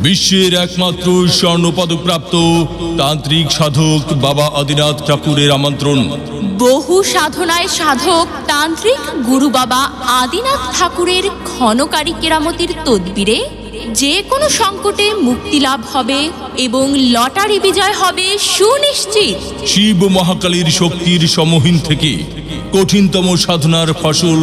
বিশ্বের একমাত্র স্বর্ণপদকপ্রাপ্ত তান্ত্রিক সাধক বাবা আদিনাথ ঠাকুরের আমন্ত্রণ। বহু সাধনায় সাধক তান্ত্রিক গুরু বাবা আদিনাথ ঠাকুরের ক্ষণকারী কেরামতির তদবিরে যে কোনো সংকটে মুক্তি লাভ হবে এবং লটারি বিজয় হবে সুনিশ্চিত। শিব মহাকালীর শক্তির সমহীন থেকে কঠিনতম সাধনার ফসল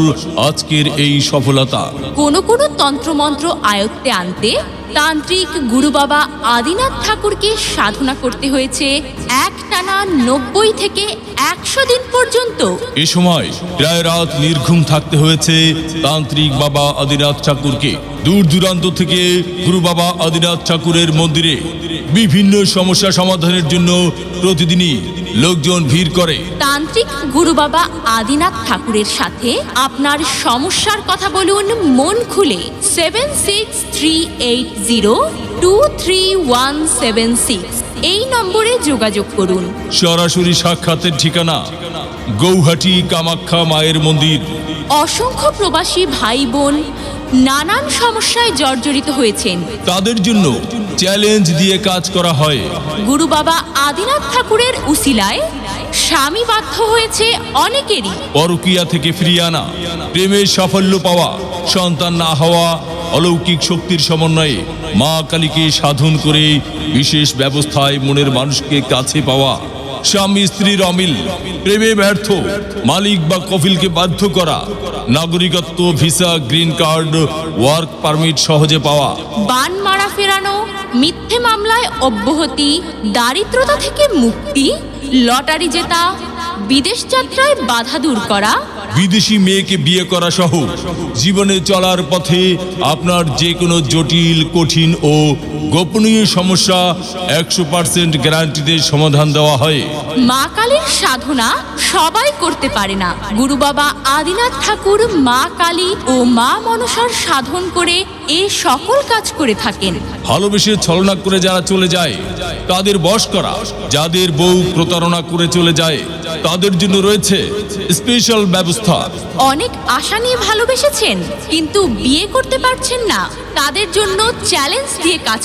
আজকের এই সফলতা। কোনো কোনো তন্ত্রমন্ত্র আয়ত্তে আনতে তান্ত্রিক গুরু বাবা আদিনাথ ঠাকুরকে সাধনা করতে হয়েছে একটানা 90 থেকে 100 দিন পর্যন্ত। এ সময় প্রায় রাত নির্ঘুম থাকতে হয়েছে তান্ত্রিক বাবা আদিনাথ ঠাকুরকে। দূর দূরান্ত থেকে গুরু বাবা আদিনাথ ঠাকুরের মন্দিরে বিভিন্ন সমস্যা সমাধানের জন্য প্রতিদিনই লোকজন ভিড় করে। তান্ত্রিক গুরু বাবা আদিনাথ ঠাকুরের সাথে আপনার সমস্যার কথা বলুন মন খুলে। 7638023176 এই নম্বরে যোগাযোগ করুন। সরাসরি সাক্ষাতের ঠিকানা গৌহাটি কামাখ্যা মায়ের মন্দির। অসংখ্য প্রবাসী ভাই বোন নানান সমস্যায় জর্জরিত হয়েছেন, তাদের জন্য চ্যালেঞ্জ দিয়ে কাজ করা হয়। গুরু বাবা আদিনাথ ঠাকুরের উসিলায় স্বামী বাধ্য হয়েছে অনেকেরই। পরকীয়া থেকে ফিরিয়ে আনা, প্রেমের সাফল্য পাওয়া, সন্তান না হওয়া, অলৌকিক শক্তির সমন্বয়ে মা কালীকে সাধন করে বিশেষ ব্যবস্থায় মনের মানুষকে কাছে পাওয়া, স্বামী স্ত্রীর অমিল, প্রেমে ব্যর্থ, মালিক বা কফিলকে বাধ্য করা, নাগরিকত্ব, visa, green card, work permit সহজে পাওয়া, বান মারা ফেরানো, মিথ্যে মামলায় অব্যাহতি, দারিদ্রতা থেকে মুক্তি, লটারি জেতা, বিদেশ যাত্রায় বাধা দূর করা, বিদেশি মেয়েকে বিয়ে করা সহ জীবনে চলার পথে আপনার যে কোনো জটিল, কঠিন ও গোপনীয় সমস্যা 100% গ্যারান্টিতে সমাধান দেওয়া হয়। মা কালীর সাধনা সবাই করতে পারে না। গুরু বাবা আদিনাথ ঠাকুর মা কালী ও মা মনসার সাধন করে এ সকল কাজ করে থাকেন। ভালোবেসে ছলনা করে যারা চলে যায় তাদের বশ করা, যাদের বউ প্রতারণা করে চলে যায় তাদের জন্য রয়েছে স্পেশাল ব্যবস্থা। অনেক আশা নিয়ে ভালোবেসেছেন কিন্তু বিয়ে করতে পারছেন না, তাদের জন্য চ্যালেঞ্জ দিয়ে কাজ